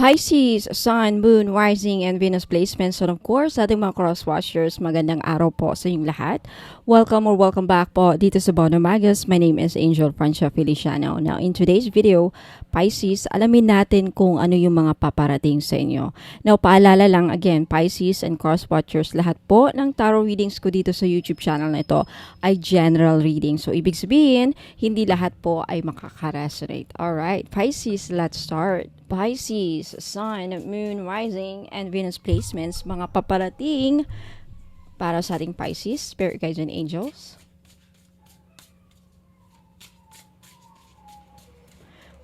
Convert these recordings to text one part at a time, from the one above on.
Pisces, Sun, Moon, Rising, and Venus placements. And of course, ating mga cross-watchers, magandang araw po sa inyong lahat. Welcome or welcome back po dito sa Bono Magus. My name is Angel Francia Feliciano. Now, in today's video, Pisces, alamin natin kung ano yung mga paparating sa inyo. Now, paalala lang again, Pisces and cross-watchers, lahat po ng tarot readings ko dito sa YouTube channel na ito ay general reading. So, ibig sabihin, hindi lahat po ay makaka-resonate. Alright, Pisces, let's start. Pisces, Sun, Moon, Rising, and Venus placements, mga paparating para sa ating Pisces, Spirit Guides and Angels.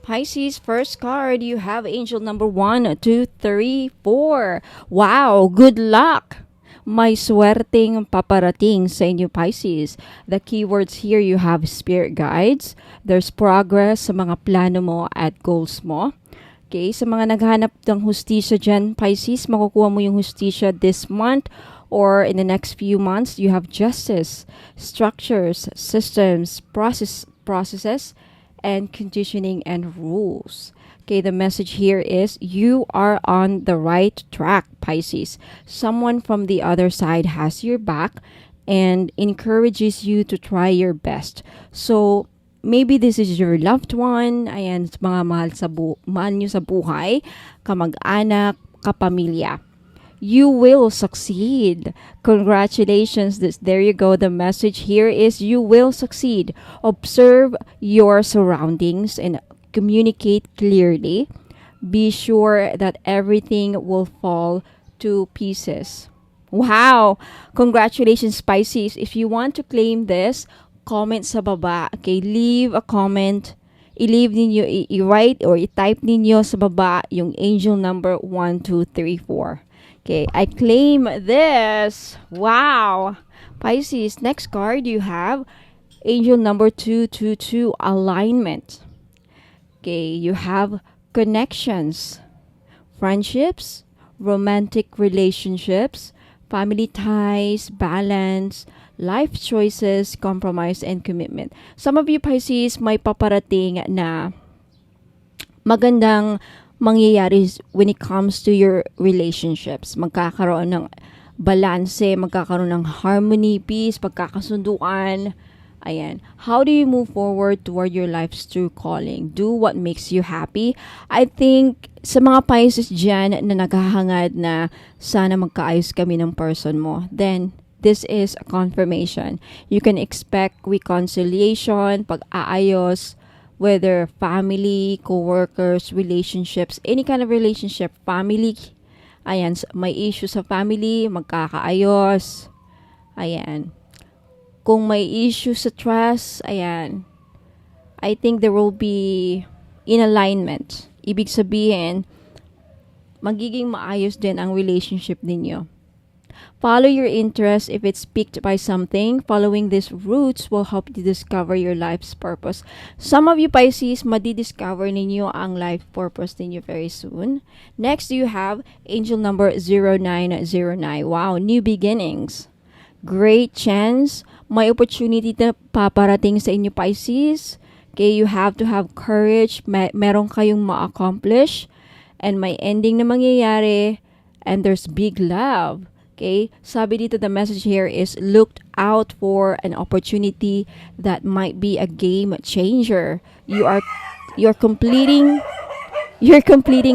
Pisces, first card, you have angel number 1, 2, 3, 4. Wow, good luck! May swerteng paparating sa inyo, Pisces. The keywords here, you have spirit guides. There's progress sa mga plano mo at goals mo. Okay, sa mga naghanap ng hustisya dyan, Pisces, makukuha mo yung hustisya this month or in the next few months. You have justice, structures, systems, processes, and conditioning and rules. Okay, the message here is you are on the right track, Pisces. Someone from the other side has your back and encourages you to try your best. So, maybe this is your loved one, ayan, mga mahal nyo sa buhay, kamag-anak, kapamilya. You will succeed. Congratulations. There you go. The message here is you will succeed. Observe your surroundings and communicate clearly. Be sure that everything will fall to pieces. Wow! Congratulations, Pisces. If you want to claim this, comment sa baba. Okay, leave a comment. I-leave ninyo, i-write or i-type ninyo sa baba yung angel number 1, 2, 3, 4. Okay, I claim this. Wow! Pisces, next card you have angel number 222, alignment. Okay, you have connections, friendships, romantic relationships, family ties, balance, life choices, compromise, and commitment. Some of you, Pisces, may paparating na magandang mangyayari when it comes to your relationships. Magkakaroon ng balanse, magkakaroon ng harmony, peace, pagkakasunduan. Ayan. How do you move forward toward your life's true calling? Do what makes you happy. I think sa mga Pisces dyan na naghahangad na sana magkaayos kami ng person mo, then this is a confirmation. You can expect reconciliation, pag-aayos, whether family, co-workers, relationships, any kind of relationship, family, ayan, may issue sa family, magkakaayos, ayan. Kung may issue sa trust, ayan, I think there will be in alignment. Ibig sabihin, magiging maayos din ang relationship ninyo. Follow your interest if it's piqued by something. Following these routes will help you discover your life's purpose. Some of you, Pisces, madidiscover ninyo ang life purpose ninyo very soon. Next, you have angel number 0909. Wow, new beginnings. Great chance. May opportunity na paparating sa inyo, Pisces. Okay, you have to have courage. Meron kayong ma-accomplish. And may ending na mangyayari. And there's big love. Okay, sabi dito, the message here is look out for an opportunity that might be a game changer. You're completing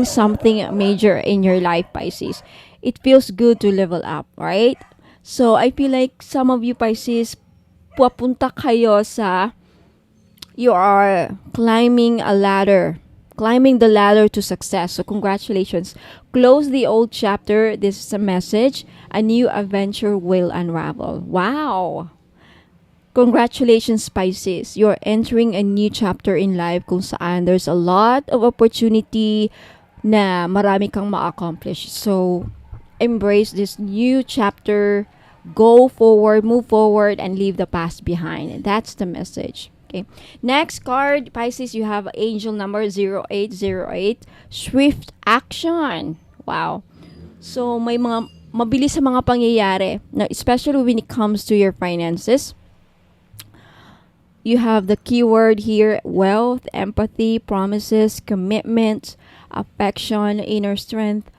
something major in your life, Pisces. It feels good to level up, right? So I feel like some of you, Pisces, pupunta kayo sa you are climbing the ladder to success. So congratulations. Close the old chapter. This is a message. A new adventure will unravel. Wow. Congratulations, Pisces. You're entering a new chapter in life kung saan there's a lot of opportunity na marami kang ma-accomplish. So embrace this new chapter. Go forward, move forward, and leave the past behind. That's the message. Okay. Next card, Pisces, you have angel number 0808, swift action. Wow. So, may mga mabilis sa mga pangyayari, especially when it comes to your finances. You have the keyword here, wealth, empathy, promises, commitment, affection, inner strength,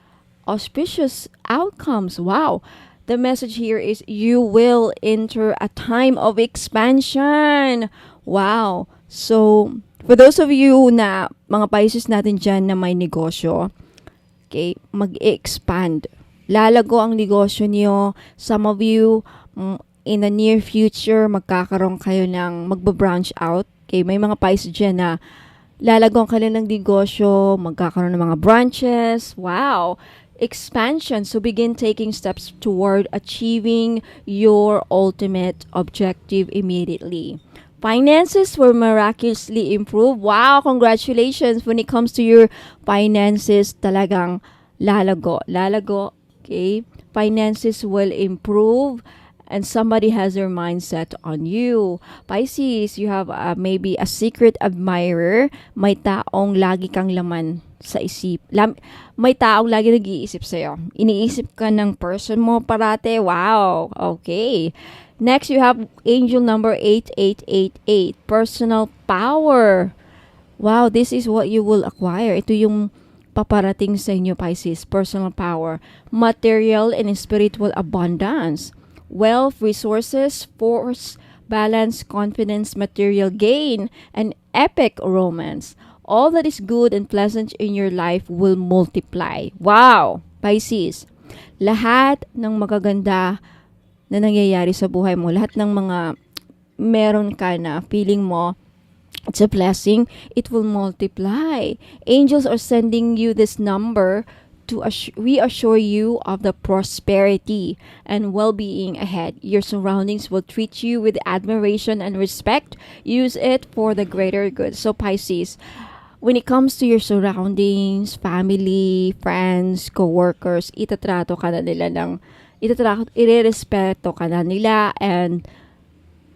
auspicious outcomes. Wow. The message here is you will enter a time of expansion. Wow. So, for those of you na mga Pisces natin dyan na may negosyo, okay, mag-expand. Lalago ang negosyo niyo. Some of you, in the near future, magkakaroon kayo ng magba-branch out. Okay, may mga Pisces dyan na lalago kayo ng negosyo, magkakaroon ng mga branches. Wow! Expansion. So begin taking steps toward achieving your ultimate objective immediately. Finances will miraculously improve. Wow, congratulations when it comes to your finances. Talagang lalago. Lalago, okay? Finances will improve and somebody has their mindset on you. Pisces, you have maybe a secret admirer. May taong lagi kang laman sa isip. May taong lagi nag-iisip sa'yo. Iniisip ka ng person mo parate. Wow. Okay. Next, you have angel number 8888. Personal power. Wow, this is what you will acquire. Ito yung paparating sa inyo, Pisces. Personal power. Material and spiritual abundance. Wealth, resources, force, balance, confidence, material gain, and epic romance. All that is good and pleasant in your life will multiply. Wow! Pisces, lahat ng magaganda na nangyayari sa buhay mo, lahat ng mga meron ka na feeling mo, it's a blessing, it will multiply. Angels are sending you this number to reassure you of the prosperity and well-being ahead. Your surroundings will treat you with admiration and respect. Use it for the greater good. So Pisces, when it comes to your surroundings, family, friends, co-workers, itatrato ka na nila irerespeto ka na nila and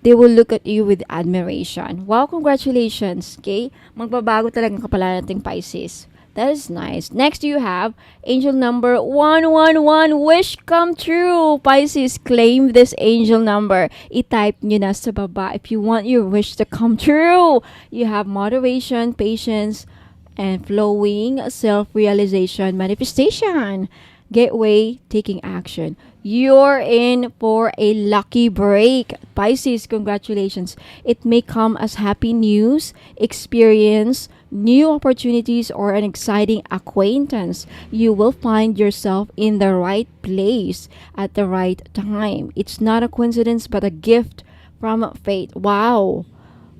they will look at you with admiration. Wow, congratulations, okay? Magbabago talaga ang kapalaran nating Pisces. That is nice. Next, you have angel number 111. Wish come true. Pisces, claim this angel number. I-type nyo na sa baba if you want your wish to come true. You have moderation, patience, and flowing self-realization, manifestation. Gateway, taking action. You're in for a lucky break. Pisces, congratulations. It may come as happy news, experience, new opportunities, or an exciting acquaintance. You will find yourself in the right place at the right time. It's not a coincidence but a gift from fate. Wow!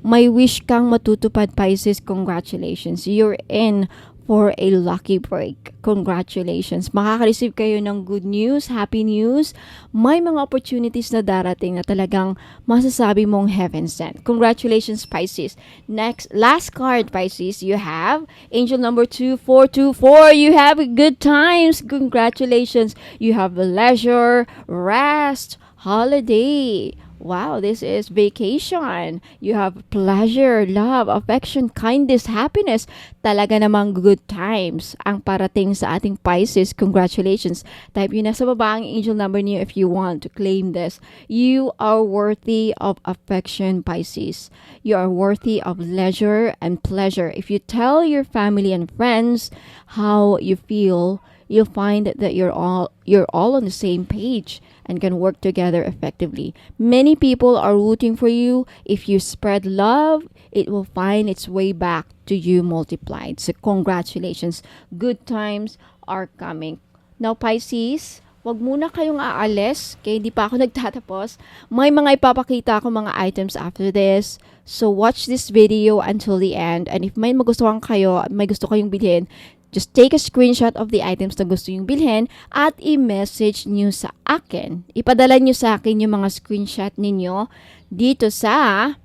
May wish kang matutupad, Pisces. Congratulations. You're in for a lucky break. Congratulations. Makaka-receive kayo ng good news, happy news. May mga opportunities na darating na talagang masasabi mong heaven sent. Congratulations, Pisces. Next, last card, Pisces, you have angel number 2424. You have good times. Congratulations. You have leisure, rest, holiday. Wow, this is vacation. You have pleasure, love, affection, kindness, happiness. Talaga namang good times ang parating sa ating Pisces. Congratulations. Type yun na sa baba ang angel number niyo if you want to claim this. You are worthy of affection, Pisces. You are worthy of leisure and pleasure. If you tell your family and friends how you feel, you'll find that you're all on the same page and can work together effectively. Many people are rooting for you. If you spread love, it will find its way back to you multiplied. So congratulations. Good times are coming. Now Pisces, wag muna kayong aalis. Okay, hindi pa ako nagtatapos. May mga ipapakita ako mga items after this. So watch this video until the end. And if may magustuhan kayo, may gusto kayong bilhin, just take a screenshot of the items na gusto yung bilhin at i-message nyo sa akin. Ipadala nyo sa akin yung mga screenshot ninyo dito sa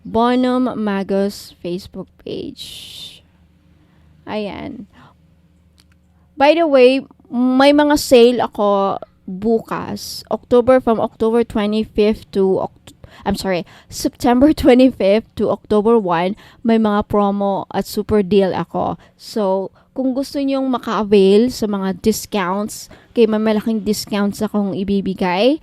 Bonum Magos Facebook page. Ayan. By the way, may mga sale ako bukas. From October 25th to September 25th to October 1, may mga promo at super deal ako. So, kung gusto nyong maka-avail sa mga discounts, may malaking discounts akong ibibigay.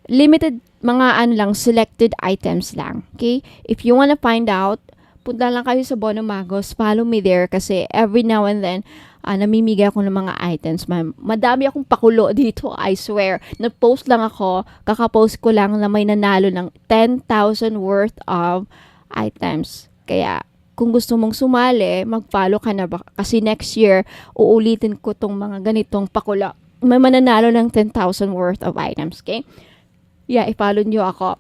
Limited, mga selected items lang. Okay? If you wanna find out, punta lang kayo sa Bono Magos. Follow me there kasi every now and then, namimigay ako ng mga items. Madami akong pakulo dito, I swear. Nag-post lang ako, kakapost ko lang na may nanalo ng 10,000 worth of items. Kaya, kung gusto mong sumali, mag-follow ka na ba? Kasi next year, uulitin ko tong mga ganitong pakulo. May mananalo ng 10,000 worth of items, okay? Yeah, i-follow nyo ako.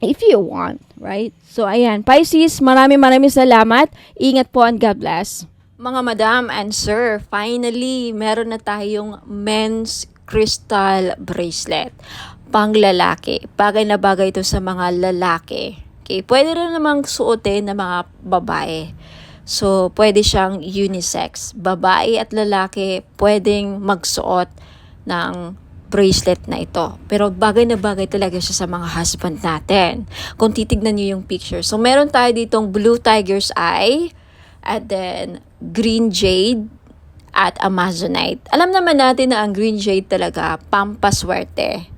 If you want, right? So, ayan. Pisces, maraming salamat. Ingat po and God bless. Mga madam and sir, finally, meron na tayong men's crystal bracelet. Pang lalaki. Bagay na bagay ito sa mga lalaki. Okay, pwede rin namang suotin ng mga babae. So, pwede siyang unisex. Babae at lalaki pwedeng magsuot ng bracelet na ito. Pero bagay na bagay talaga siya sa mga husband natin. Kung titignan niyo yung picture. So, meron tayo ditong blue tiger's eye, and then green jade, at amazonite. Alam naman natin na ang green jade talaga, pampaswerte.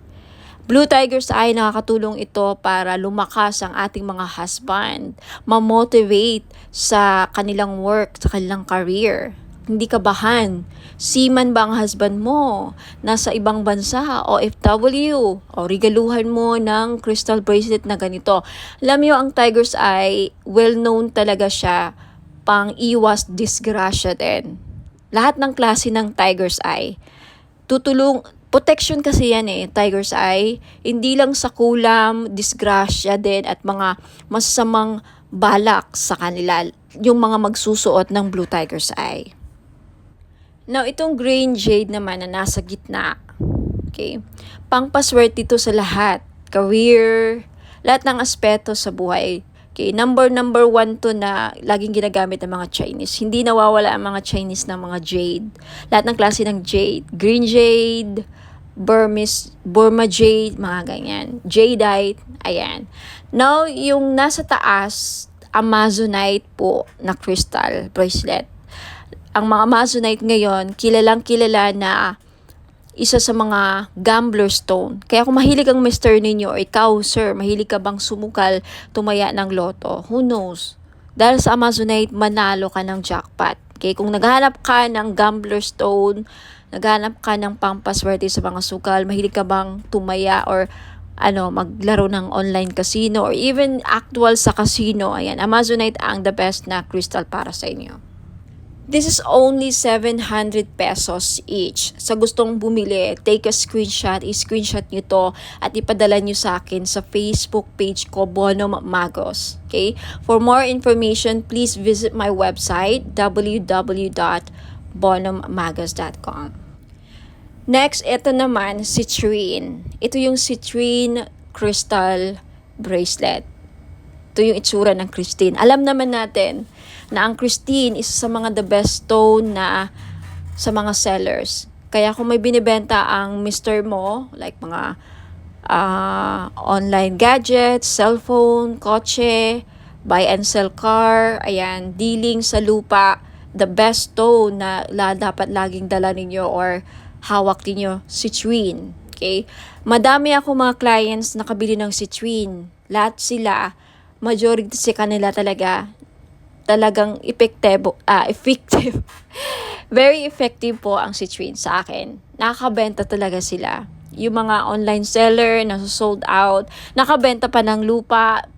Blue tiger's eye, nakakatulong ito para lumakas ang ating mga husband, ma-motivate sa kanilang work, sa kanilang career. Hindi kabahan. Seaman ba ang husband mo? Nasa ibang bansa, OFW, o regaluhan mo ng crystal bracelet na ganito. Alam niyo, ang tiger's eye, well-known talaga siya pang iwas disgrasya din. Lahat ng klase ng tiger's eye. Protection kasi yan tiger's eye. Hindi lang sa kulam, disgrasya din at mga masamang balak sa kanila. Yung mga magsusuot ng blue tiger's eye. Now, itong green jade naman na nasa gitna, okay, pangpaswerte ito sa lahat. Career, lahat ng aspeto sa buhay. Okay, number one to na laging ginagamit ng mga Chinese. Hindi nawawala ang mga Chinese ng mga jade. Lahat ng klase ng jade. Green jade, Burma jade, mga ganyan. Jadeite, ayan. Now, yung nasa taas, amazonite po na crystal bracelet. Ang mga amazonite ngayon, kilalang kilala na isa sa mga gambler stone. Kaya kung mahilig ang mister ninyo, o ikaw, sir, mahilig ka bang sumukal, tumaya ng loto, who knows? Dahil sa amazonite, manalo ka ng jackpot. Okay, kung naghahanap ka ng gambler stone, naghahanap ka ng pampaswerte sa mga sukal, mahilig ka bang tumaya or maglaro ng online casino or even actual sa casino, ayan, amazonite ang the best na crystal para sa inyo. This is only 700 pesos each. Sa gustong bumili, take a screenshot, i-screenshot nyo to at ipadala nyo sa akin sa Facebook page ko, Bonum Magos. Okay? For more information, please visit my website, www.bonummagos.com. Next, ito naman, citrine. Ito yung citrine crystal bracelet. Ito yung itsura ng Christine. Alam naman natin na ang Christine isa sa mga the best stone na sa mga sellers. Kaya kung may binibenta ang mister mo, like mga online gadgets, cellphone, kotse, buy and sell car, ayan, dealing sa lupa, the best stone na dapat laging dala ninyo or hawak ninyo, citrine. Okay? Madami ako mga clients na nakabili ng citrine. Lahat sila, majority sa kanila talagang effective. Very effective po ang citrine sa akin. Nakakabenta talaga sila. Yung mga online seller na sold out, nakabenta pa ng lupa,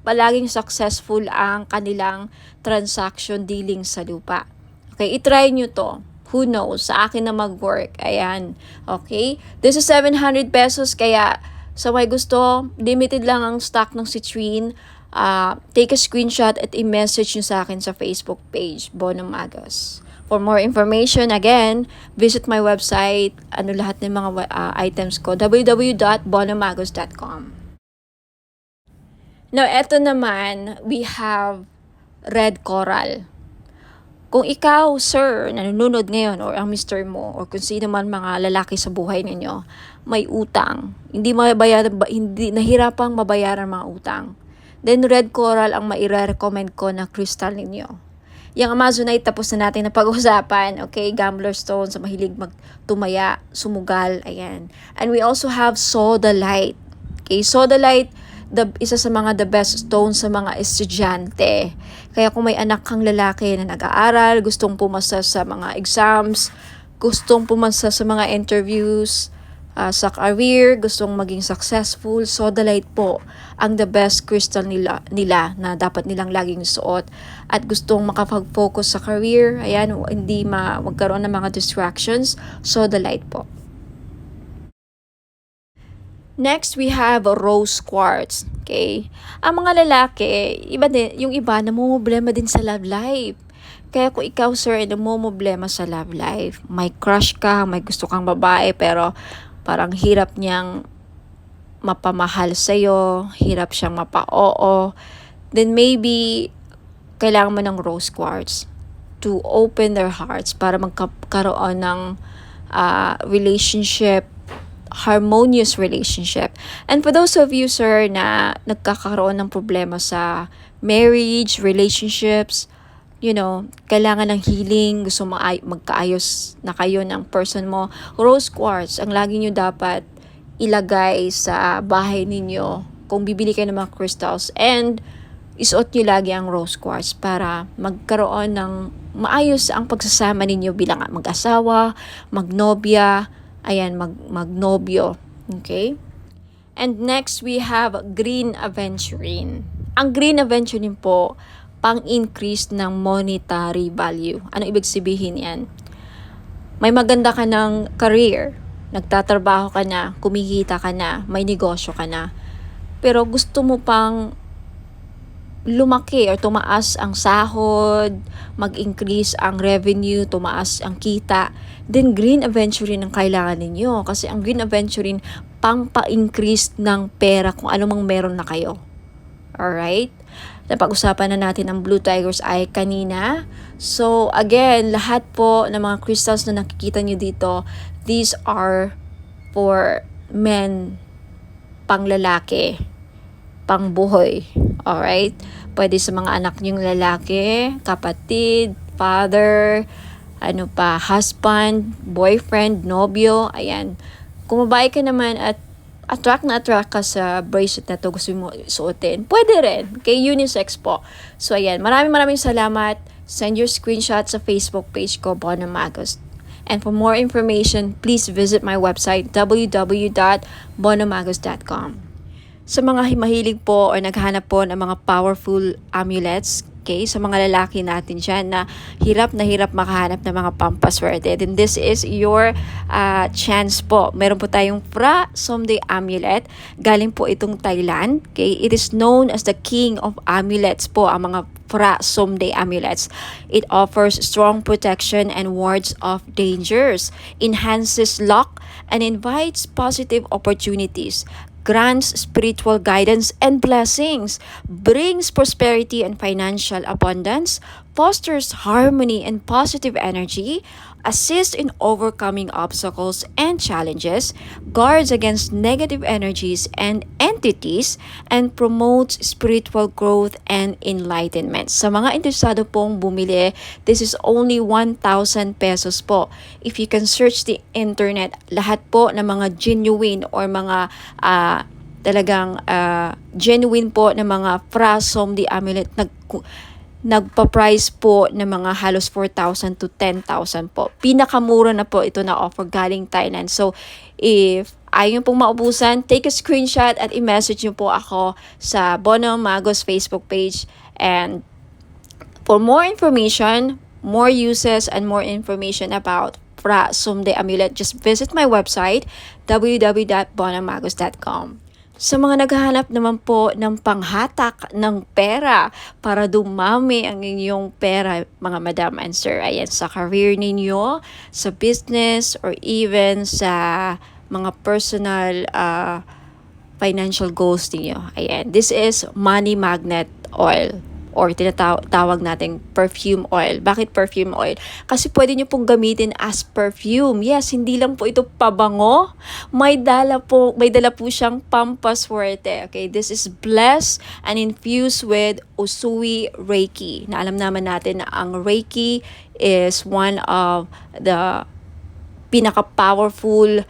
palaging successful ang kanilang transaction dealing sa lupa. Okay, itry nyo to. Who knows? Sa akin na mag-work. Ayan. Okay? This is 700 pesos. Kaya sa may gusto, limited lang ang stock ng citrine. Take a screenshot at i-message nyo sa akin sa Facebook page, Bonum Magos. For more information, again, visit my website, lahat ng mga items ko, www.bonummagos.com. Now, eto naman, we have red coral. Kung ikaw, sir, nanonood ngayon, or ang mister mo, or kung sino man mga lalaki sa buhay ninyo, may utang, hindi nahirapang mabayaran mga utang, then red coral ang maire-recommend ko na crystal ninyo. Yung amazonite, tapos na natin na pag-usapan. Okay, gambler stone, sa mahilig magtumaya, sumugal, ayan. And we also have sodalite. Okay, sodalite, isa sa mga the best stone sa mga estudyante. Kaya kung may anak kang lalaki na nag-aaral, gustong pumasa sa mga exams, gustong pumasa sa mga interviews, sa career, gustong maging successful, sodalite po ang the best crystal nila na dapat nilang laging suot. At gustong makapag-focus sa career, ayan, hindi magkaroon ng mga distractions, sodalite po. Next, we have rose quartz. Okay? Ang mga lalaki, iba din, yung iba namumblema din sa love life. Kaya kung ikaw, sir, ay namumblema sa love life, may crush ka, may gusto kang babae, pero parang hirap niyang mapamahal sa'yo, hirap siyang mapa-oo, then maybe kailangan mo ng rose quartz to open their hearts para magkaroon ng relationship, harmonious relationship. And for those of you, sir, na nagkakaroon ng problema sa marriage, relationships, kailangan ng healing, gusto magkaayos na kayo ng person mo, rose quartz, ang lagi nyo dapat ilagay sa bahay ninyo kung bibili kayo ng mga crystals, and isuot nyo lagi ang rose quartz para magkaroon ng maayos ang pagsasama ninyo bilang mag-asawa, magnobya, magnobyo. Okay? And next, we have green aventurine. Ang green aventurine po, pang-increase ng monetary value. Ano ibig sabihin yan? May maganda ka ng career, nagtatrabaho ka na, kumikita ka na, may negosyo ka na, pero gusto mo pang lumaki or tumaas ang sahod, mag-increase ang revenue, tumaas ang kita, then green aventurine ang kailangan ninyo. Kasi ang green aventurine, pang-pa-increase ng pera kung ano mang meron na kayo. Alright? Napag-usapan na natin ang Blue Tiger's Eye kanina. So, again, lahat po ng mga crystals na nakikita nyo dito, these are for men, pang-lalaki, pang-buhay. Alright? Pwede sa mga anak nyong lalaki, kapatid, father, husband, boyfriend, nobyo, ayan. Kung babae ka naman at attract ka sa bracelet na to, gusto mo suotin, pwede rin. Kay unisex po. So, ayan. Maraming salamat. Send your screenshot sa Facebook page ko, Bono Magos. And for more information, please visit my website, www.bonomagos.com. Sa mga mahilig po or naghanap po ng mga powerful amulets, okay, sa mga lalaki natin dyan na hirap makahanap ng mga pampaswerte, then this is your chance po. Meron po tayong Phra Somday Amulet. Galing po itong Thailand. Okay? It is known as the king of amulets po, ang mga Phra Somday Amulets. It offers strong protection and wards off dangers, enhances luck, and invites positive opportunities, grants spiritual guidance and blessings, brings prosperity and financial abundance, fosters harmony and positive energy, assists in overcoming obstacles and challenges, guards against negative energies and entities, and promotes spiritual growth and enlightenment. Sa mga interesado pong bumili, this is only 1,000 pesos po. If you can search the internet, lahat po ng mga genuine or mga talagang genuine po na mga Phra Somday Amulet nagpa-price po ng mga halos 4,000 to 10,000 po. Pinakamura na po ito na offer galing Thailand. So, if ayaw pong maubusan, take a screenshot at i-message nyo po ako sa Bono Magos Facebook page. And for more information, more uses, and more information about Phra Somday Amulet, just visit my website, www.bonomagos.com. Sa mga naghahanap naman po ng panghatak ng pera para dumami ang inyong pera, mga madam and sir, ayan, sa career ninyo, sa business, or even sa mga personal financial goals ninyo. Ayan, this is money magnet oil, or tinatawag nating perfume oil. Bakit perfume oil? Kasi pwede nyo pong gamitin as perfume. Yes, hindi lang po ito pabango. May dala po siyang pampaswerte. Okay, this is blessed and infused with Usui Reiki. Na alam naman natin na ang Reiki is one of the pinaka-powerful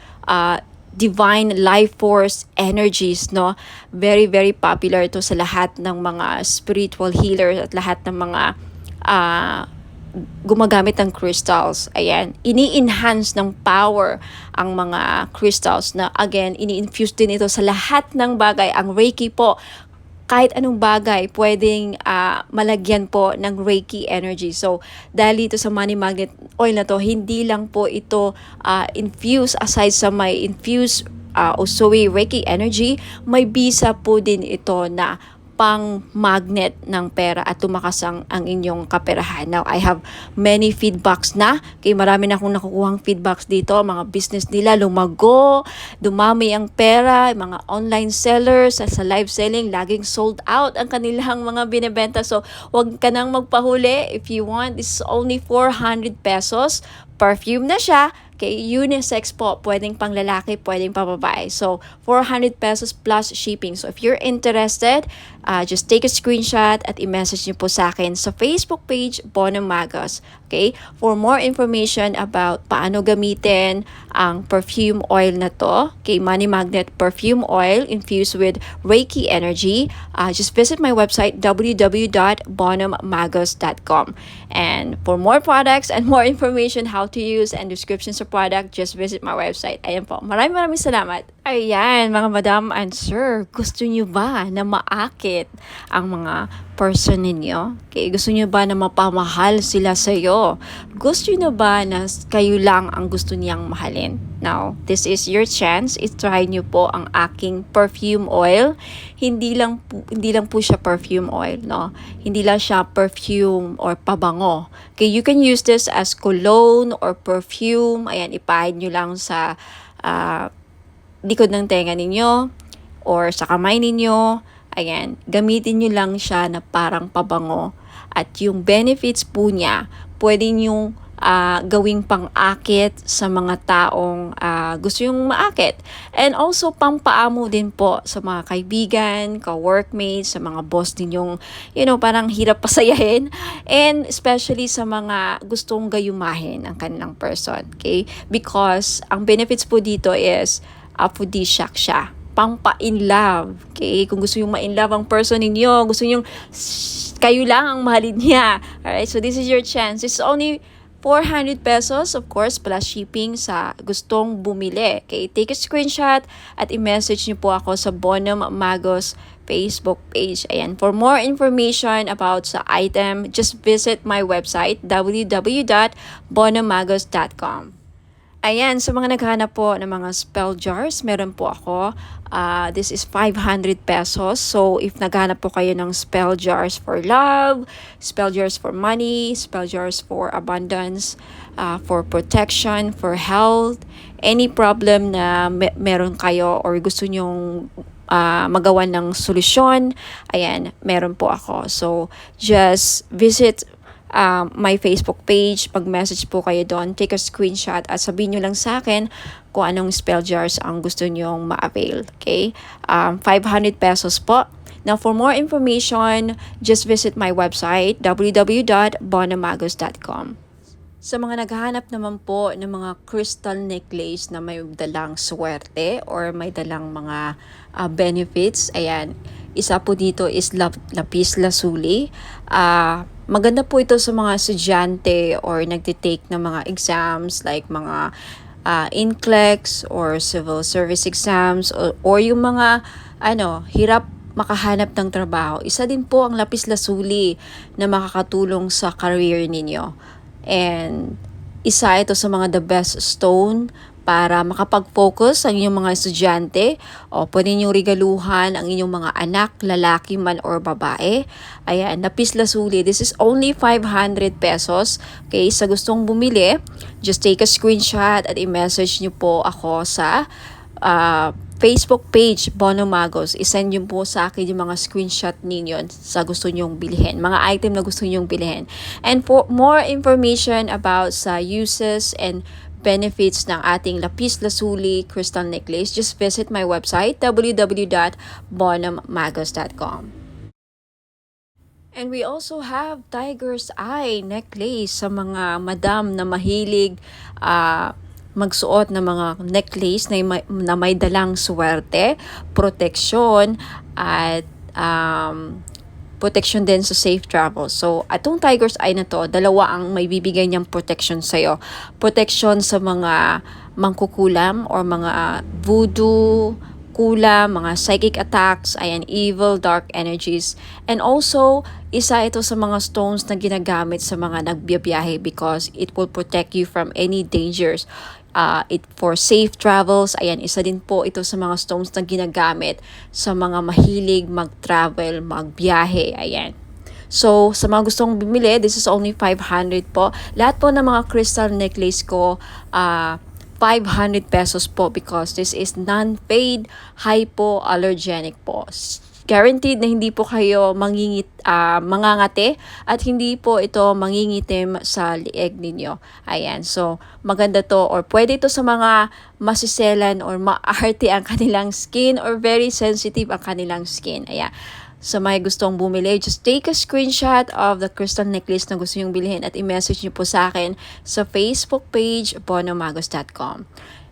divine life force energies, no? Very, very popular ito sa lahat ng mga spiritual healers at lahat ng mga ah, gumagamit ng crystals. Ayan, ini-enhance ng power ang mga crystals na again, ini-infuse din ito sa lahat ng bagay. Ang Reiki po, kahit anong bagay, pwedeng malagyan po ng Reiki energy. So, dahil dito sa money magnet oil na to, hindi lang po ito infuse, aside sa may infuse Usui Reiki energy, may bisa po din ito na pang magnet ng pera at tumakas ang inyong kaperahan. Now, I have many feedbacks na. Kaya marami na akong nakukuhang feedbacks dito. Mga business nila lumago, dumami ang pera, mga online sellers sa live selling, laging sold out ang kanilang mga binebenta. So, wag ka nang magpahuli. If you want, this is only 400 pesos. Perfume na siya. Kay unisex po, pwedeng pang lalaki, pwedeng pang babae. So, 400 pesos plus shipping. So, if you're interested, just take a screenshot at i-message niyo po sa akin sa Facebook page, Bono Magos. Okay? For more information about paano gamitin ang perfume oil na to, kay Money Magnet Perfume Oil infused with Reiki energy, just visit my website, www.bonommagos.com. And for more products and more information how to use and descriptions of product, just visit my website. Ayan po. Maraming salamat. Ayan, mga madam and sir, gusto nyo ba na maakit ang mga person ninyo? Okay, gusto nyo ba na mapamahal sila sa'yo? Gusto nyo ba na kayo lang ang gusto niyang mahalin? Now, this is your chance. I-try nyo po ang aking perfume oil. Hindi lang po siya perfume oil, no? Hindi lang siya perfume or pabango. Okay, you can use this as cologne or perfume. Ayan, ipahid nyo lang sa likod ng tenga ninyo or sa kamay ninyo. Ayan, gamitin nyo lang siya na parang pabango. At yung benefits po niya, pwede nyo gawing pang-akit sa mga taong gusto yung maakit. And also, pampaamo din po sa mga kaibigan, ka-workmates, sa mga boss ninyong, parang hirap pasayahin. And especially sa mga gustong gayumahin ang kanilang person. Okay? Because ang benefits po dito is aphrodisiac siya. Pampa-in love. Okay? Kung gusto yung ma-in love ang person ninyo, gusto yung kayo lang ang mahalin niya. Alright? So, this is your chance. It's only 400 pesos, of course, plus shipping sa gustong bumili. Okay? Take a screenshot at i-message niyo po ako sa Bonum Magos Facebook page. Ayan. For more information about sa item, just visit my website, www.bonomagos.com. Ayan, sa mga naghahanap po ng mga spell jars, meron po ako. This is 500 pesos. So, if naghahanap po kayo ng spell jars for love, spell jars for money, spell jars for abundance, for protection, for health, any problem na meron kayo or gusto nyong magawa ng solusyon, ayan, meron po ako. So, just visit my Facebook page, pag-message po kayo doon, take a screenshot at sabihin nyo lang sa akin kung anong spell jars ang gusto nyong ma-avail. Okay? 500 pesos po. Now, for more information, just visit my website, www.bonomagos.com. Sa mga naghahanap naman po ng mga crystal necklace na may dalang swerte or may dalang mga benefits, ayan, isa po dito is lapis lazuli. Maganda po ito sa mga estudyante or nagtitake ng mga exams like mga NCLEX or civil service exams or yung mga hirap makahanap ng trabaho. Isa din po ang lapis lazuli na makakatulong sa career ninyo. And isa ito sa mga the best stone para makapag-focus ang inyong mga estudyante o pwede niyo regaluhan ang inyong mga anak, lalaki man or babae. Ayan, lapis lazuli. This is only 500 pesos. Okay, sa gustong bumili, just take a screenshot at i-message niyo po ako sa Facebook page, Bono Magos. I-send nyo po sa akin yung mga screenshot ninyo sa gusto nyong bilhin. Mga item na gusto nyong bilhin. And for more information about sa uses and benefits ng ating lapis lazuli crystal necklace, just visit my website, www.bonommagos.com. And we also have tiger's eye necklace sa mga madam na mahilig magsuot ng mga necklace na may dalang swerte, proteksyon, at protection din sa safe travel. So, atong tiger's eye na to, dalawa ang may bibigay niyang protection sa'yo. Protection sa mga mangkukulam or mga voodoo, kulam, mga psychic attacks, ayan, evil, dark energies. And also, isa ito sa mga stones na ginagamit sa mga nagbiyabiyahe because it will protect you from any dangers. It for safe travels, ayan, isa din po ito sa mga stones na ginagamit sa mga mahilig mag-travel, magbiyahe, ayan. So, sa mga gustong bumili, this is only 500 po. Lahat po ng mga crystal necklace ko, 500 pesos po because this is non-fade, hypoallergenic po. Guaranteed na hindi po kayo mangangate at hindi po ito mangingitim sa lieg ninyo. Ayan, so maganda to or pwede ito sa mga masiselan or maarte ang kanilang skin or very sensitive ang kanilang skin. Ayan. Sa may gustong bumili, just take a screenshot of the crystal necklace na gusto nyong bilhin at i-message nyo po sa akin sa Facebook page bonomagos.com.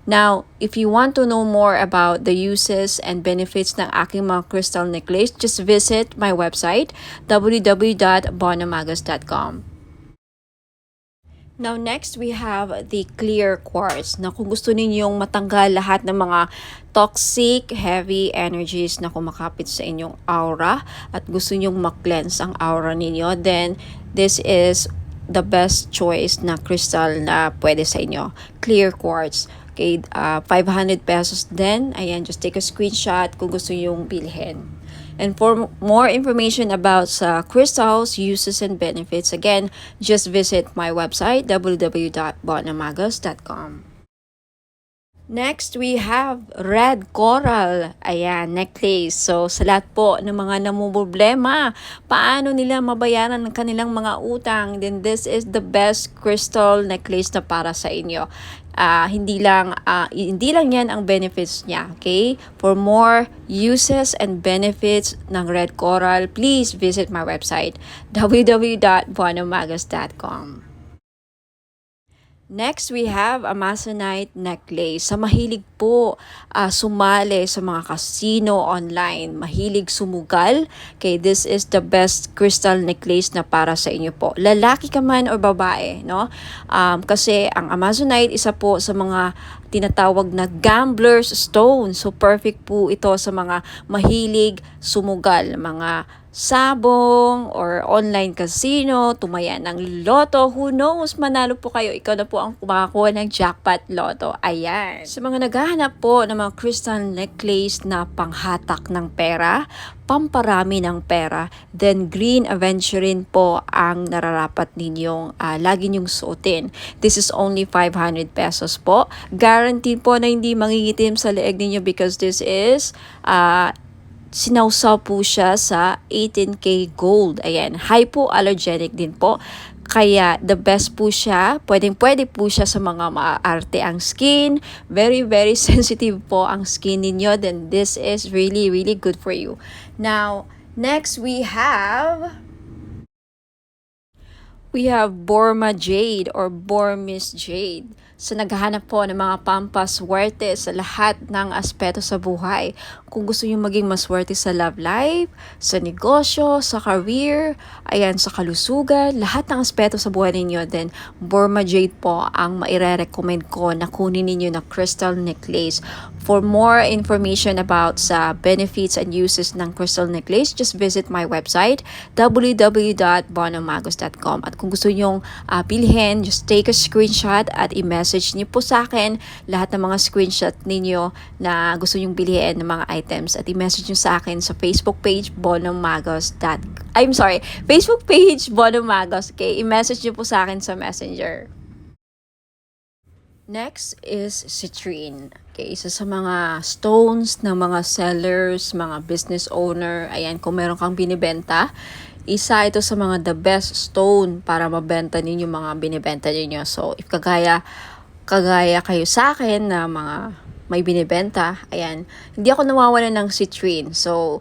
Now, if you want to know more about the uses and benefits ng aking mga crystal necklace, just visit my website www.bonomagos.com. Now, next, we have the clear quartz na kung gusto ninyong matanggal lahat ng mga toxic, heavy energies na kumakapit sa inyong aura at gusto nyong mag-cleanse ang aura ninyo, then this is the best choice na crystal na pwede sa inyo. Clear quartz. Okay, 500 pesos din. Ayan, just take a screenshot kung gusto nyong bilhin. And for more information about crystals, uses, and benefits, again, just visit my website, www.bonamagos.com. Next, we have red coral. Ayan, necklace. So, sa lahat po ng mga namumroblema, paano nila mabayaran ang kanilang mga utang, then this is the best crystal necklace na para sa inyo. Hindi lang yan ang benefits niya, okay? For more uses and benefits ng red coral, please visit my website, www.bonamagos.com. Next, we have Amazonite necklace. Sa mahilig po sumali sa mga casino online, mahilig sumugal, okay, this is the best crystal necklace na para sa inyo po. Lalaki ka man o babae, no? Kasi ang Amazonite, isa po sa mga tinatawag na gambler's stone. So, perfect po ito sa mga mahilig sumugal, mga sabong or online casino, tumaya ng loto, who knows, manalo po kayo, ikaw na po ang kumakakuha ng jackpot loto. Ayan. Sa mga naghahanap po ng mga crystal necklace na panghatak ng pera, pamparami ng pera, then green aventurine po ang nararapat ninyong lagi nyong suotin. This is only 500 pesos po. Guaranteed po na hindi mangingitim sa leeg ninyo because this is sinawsaw po siya sa 18K gold. Ayan, hypoallergenic din po. Kaya the best po siya, pwede po siya sa mga maarte ang skin. Very, very sensitive po ang skin ninyo. Then this is really, really good for you. Now, next we have Burma Jade or Burmese Jade. Sa naghahanap po ng mga pampaswerte sa lahat ng aspeto sa buhay. Kung gusto nyo maging maswerte sa love life, sa negosyo, sa career, ayan, sa kalusugan, lahat ng aspeto sa buhay ninyo, then Burma Jade po ang maire-recommend ko na kunin ninyo na crystal necklace. For more information about sa benefits and uses ng crystal necklace, just visit my website, www.bonomagos.com. At kung gusto nyong bilhin, just take a screenshot at i-message niyo po sa akin lahat ng mga screenshot ninyo na gusto nyong bilhin ng mga items at i-message niyo sa akin sa Facebook page Facebook page Bonomagos. Okay, i-message niyo po sa akin sa Messenger. Next is citrine. Okay, isa sa mga stones ng mga sellers, mga business owner. Ayan, kung meron kang binibenta, isa ito sa mga the best stone para mabenta ninyo mga binibenta ninyo. So, if kagaya kayo sa akin na mga may binibenta, ayan, hindi ako nawawalan ng citrine. So,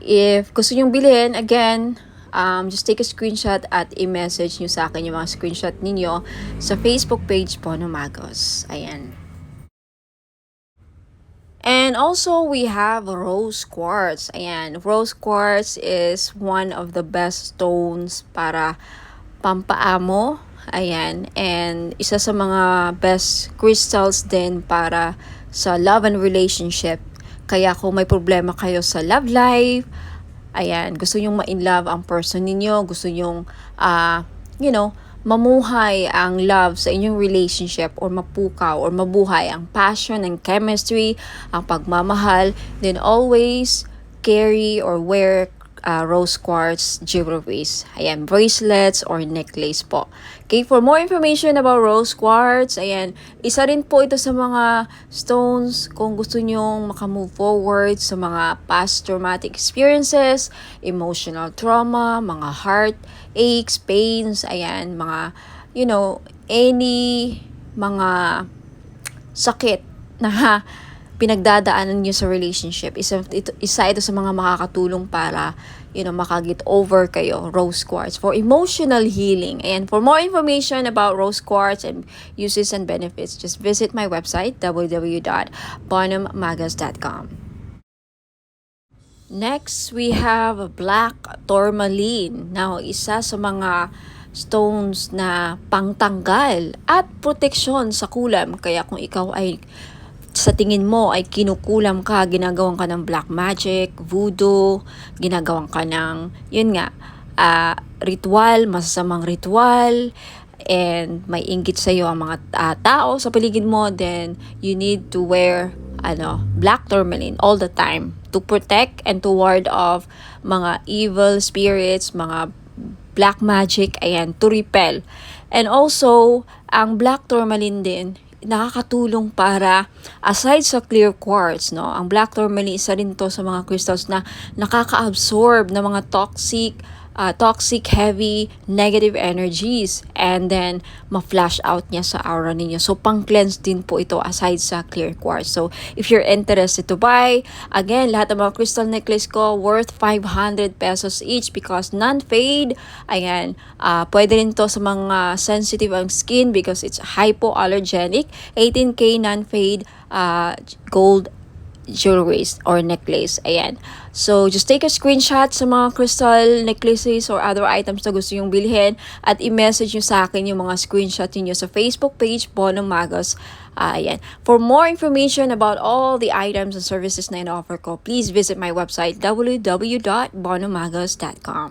if gusto nyong bilhin, again, just take a screenshot at i-message nyo sa akin yung mga screenshot ninyo sa Facebook page Bono Magos. Ayan. And also, we have rose quartz. Ayan, rose quartz is one of the best stones para pampaamo. Ayan, and isa sa mga best crystals din para sa love and relationship. Kaya kung may problema kayo sa love life, ayan, gusto nyong ma-in-love ang person ninyo, gusto nyong, mamuhay ang love sa inyong relationship or mapukaw or mabuhay ang passion and chemistry, ang pagmamahal, then always carry or wear rose quartz jewelries. Ayan, bracelets or necklace po. Okay, for more information about rose quartz, ayan, isa rin po ito sa mga stones kung gusto nyong makamove forward sa mga past traumatic experiences, emotional trauma, mga heart aches, pains, ayan, mga, any mga sakit na pinagdadaanan nyo sa relationship. Isa ito sa mga makakatulong para, makagit over kayo, rose quartz, for emotional healing. And for more information about rose quartz and uses and benefits, just visit my website, www.bonummagas.com. Next, we have black tourmaline. Now, isa sa mga stones na pangtanggal at proteksyon sa kulam. Kaya kung ikaw ay sa tingin mo ay kinukulam ka, ginagawan ka ng black magic, voodoo, ginagawan ka ng, ritual, masasamang ritual, and may inggit sa iyo ang mga tao sa paligid mo, then you need to wear black tourmaline all the time to protect and to ward off mga evil spirits, mga black magic, ayan, to repel. And also, ang black tourmaline din, nakakatulong para, aside sa clear quartz, ang black tourmaline, isa rin to sa mga crystals na nakaka-absorb ng mga toxic, heavy, negative energies, and then ma-flash out niya sa aura ninyo. So, pang-cleanse din po ito aside sa clear quartz. So, if you're interested to buy, again, lahat ng mga crystal necklace ko worth 500 pesos each because non-fade. Ayan, pwede rin to sa mga sensitive ang skin because it's hypoallergenic. 18K non-fade gold jewelries or necklace. Ayan. So, just take a screenshot sa mga crystal necklaces or other items na gusto yung bilhin at i-message nyo sa akin yung mga screenshot niyo sa Facebook page, Bono Magos. Ayan. For more information about all the items and services na in-offer ko, please visit my website, www.bonomagos.com.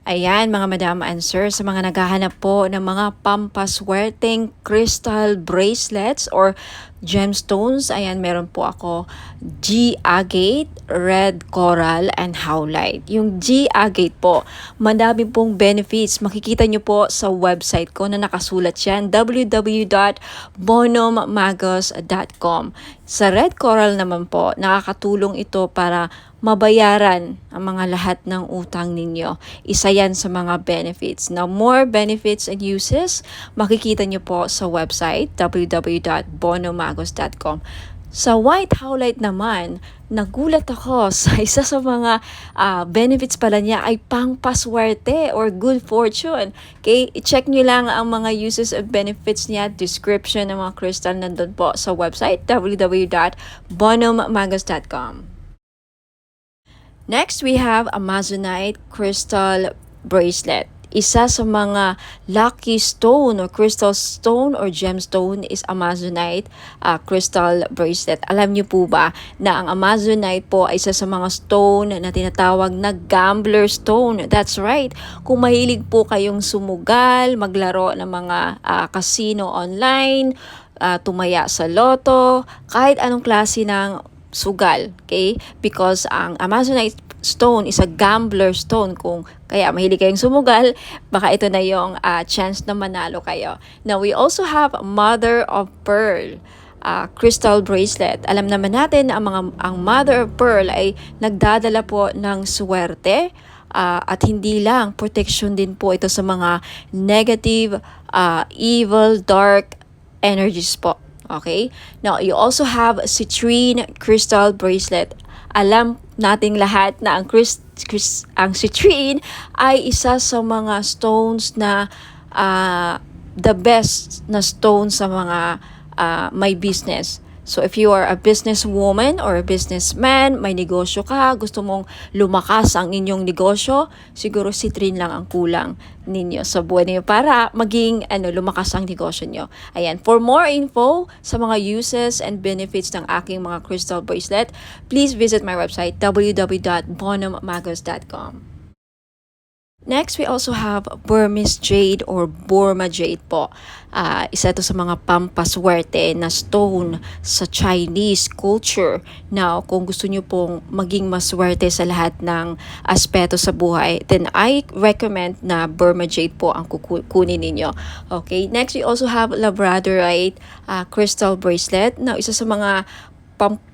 Ayan, mga madam and sir, sa mga naghahanap po ng mga pampaswerteng crystal bracelets or gemstones, ayan, meron po ako G-agate, red coral, and howlite. Yung G-agate po, madami pong benefits. Makikita nyo po sa website ko na nakasulat yan, www.bonommagos.com. Sa red coral naman po, nakakatulong ito para mabayaran ang mga lahat ng utang ninyo. Isa yan sa mga benefits. Now, more benefits and uses, makikita nyo po sa website, www.bonommagos.com. Sa white howlite naman, nagulat ako sa isa sa mga benefits pala niya ay pangpaswerte or good fortune. Okay, i-check nyo lang ang mga uses and benefits niya, description ng mga crystal nandun po sa website, www.bonommagos.com. Next, we have Amazonite crystal bracelet. Isa sa mga lucky stone or crystal stone or gemstone is Amazonite crystal bracelet. Alam niyo po ba na ang Amazonite po ay isa sa mga stone na tinatawag na gambler stone? That's right. Kung mahilig po kayong sumugal, maglaro ng mga casino online, tumaya sa loto, kahit anong klase ng sugal, okay? Because ang Amazonite stone is a gambler stone. Kung kaya mahilig kayong sumugal, baka ito na yung chance na manalo kayo. Now, we also have Mother of Pearl crystal bracelet. Alam naman natin na ang Mother of Pearl ay nagdadala po ng swerte at hindi lang, protection din po ito sa mga negative, evil, dark energies po. Okay? Now, you also have citrine crystal bracelet. Alam nating lahat na ang citrine ay isa sa mga stones na the best na stone sa mga may business. So if you are a businesswoman or a businessman, may negosyo ka, gusto mong lumakas ang inyong negosyo, siguro citrine lang ang kulang ninyo sa buhay niyo para maging lumakas ang negosyo niyo. Ayan, for more info sa mga uses and benefits ng aking mga crystal bracelet, please visit my website www.bonhommagos.com. Next, we also have Burmese jade or Burma jade po. Isa ito sa mga pampaswerte na stone sa Chinese culture. Now, kung gusto nyo pong maging maswerte sa lahat ng aspeto sa buhay, then I recommend na Burma jade po ang kukunin ninyo. Okay, next we also have Labradorite crystal bracelet. Now, isa sa mga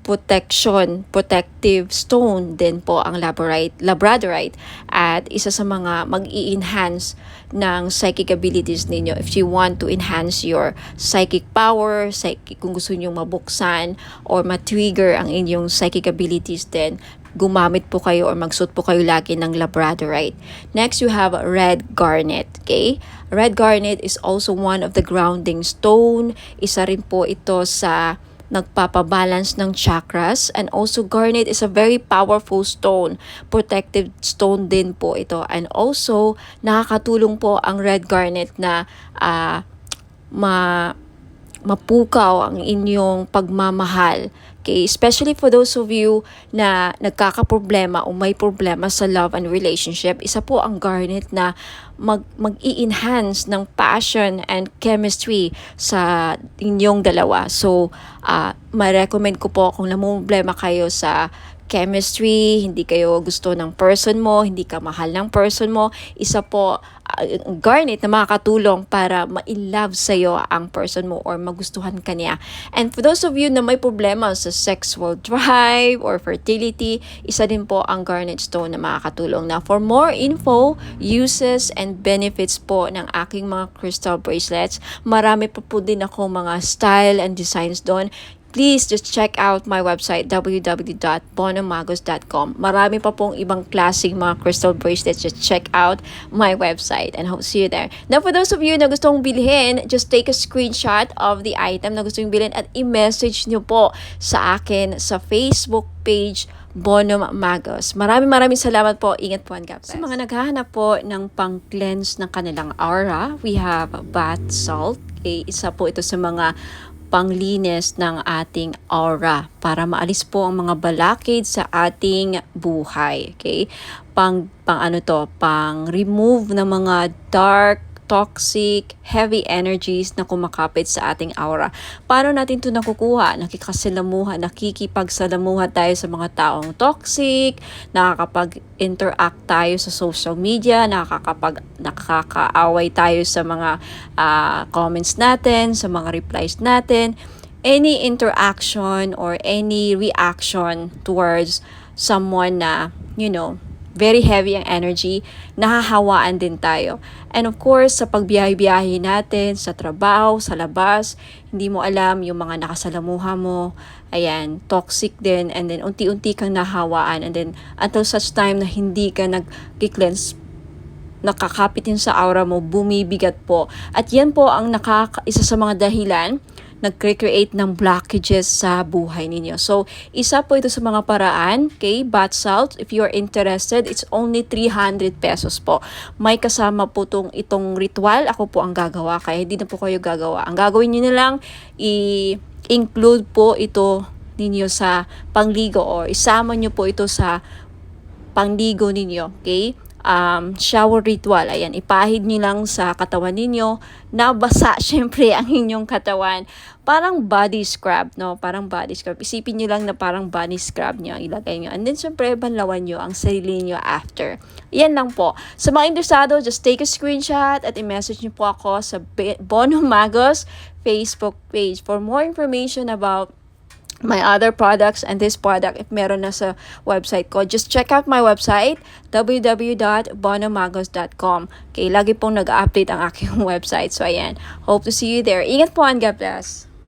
protective stone din po ang Labradorite at isa sa mga mag-i-enhance ng psychic abilities ninyo. If you want to enhance your psychic power, kung gusto niyo mabuksan or ma-trigger ang inyong psychic abilities, then gumamit po kayo or magsuot po kayo lagi ng Labradorite. Next, you have red garnet. Okay? Red garnet is also one of the grounding stone. Isa rin po ito sa nagpapabalance ng chakras, and also garnet is a very powerful stone, protective stone din po ito, and also nakakatulong po ang red garnet na mapukaw ang inyong pagmamahal. Okay, especially for those of you na nagkakaproblema o may problema sa love and relationship, isa po ang garnet na mag-i-enhance ng passion and chemistry sa inyong dalawa. So, ma-recommend ko po kung namumblema kayo sa chemistry, hindi kayo gusto ng person mo, hindi ka mahal ng person mo, isa po garnet na makakatulong para ma-love sa'yo ang person mo or magustuhan ka niya. And for those of you na may problema sa sexual drive or fertility, isa din po ang garnet stone na makakatulong. Now, for more info, uses, and benefits po ng aking mga crystal bracelets, marami pa po din ako mga style and designs doon. Please just check out my website www.bonhommagos.com. Marami pa pong ibang klaseng mga crystal bracelets. Just check out my website and hope to see you there. Now, for those of you na gustong bilhin, just take a screenshot of the item na gusto yung bilhin at i-message nyo po sa akin sa Facebook page Bonhomme Magos. Maraming salamat po. Ingat po and God bless. Sa mga naghahanap po ng pang-cleanse ng kanilang aura, we have bath salt. Okay, isa po ito sa mga panglinis ng ating aura para maalis po ang mga balakid sa ating buhay. Okay? Pang remove ng mga dark, toxic, heavy energies na kumakapit sa ating aura. Paano natin ito nakukuha? Nakikipagsalamuha tayo sa mga taong toxic, nakakapag-interact tayo sa social media, nakakaaway tayo sa mga comments natin, sa mga replies natin. Any interaction or any reaction towards someone na, very heavy ang energy, nahahawaan din tayo. And of course, sa pagbiyahe-biyahe natin, sa trabaho, sa labas, hindi mo alam yung mga nakasalamuha mo, ayan, toxic din, and then unti-unti kang nahawaan, and then until such time na hindi ka nag-cleanse, nakakapitin sa aura mo, bumibigat po. At yan po ang isa sa mga dahilan nag-create ng blockages sa buhay ninyo. So, isa po ito sa mga paraan, okay? Bath salt, if you're interested, it's only 300 pesos po. May kasama po itong ritual. Ako po ang gagawa, kaya hindi na po kayo gagawa. Ang gagawin nyo na lang, i-include po ito ninyo sa pangligo or isama nyo po ito sa pangligo ninyo, okay? Shower ritual. Ayan, ipahid nyo lang sa katawan ninyo na basa syempre ang inyong katawan. Parang body scrub, no? Parang body scrub. Isipin nyo lang na parang body scrub nyo. Ilagay nyo. And then syempre, banlawan nyo ang sarili nyo after. Yan lang po. Sa mga interesado, just take a screenshot at i-message nyo po ako sa Bonhomme Magos Facebook page. For more information about my other products and this product, if meron na sa website ko, just check out my website www.bonhommagos.com. Okay, lagi pong nag-update ang aking website. So ayan, hope to see you there. Ingat po and God bless.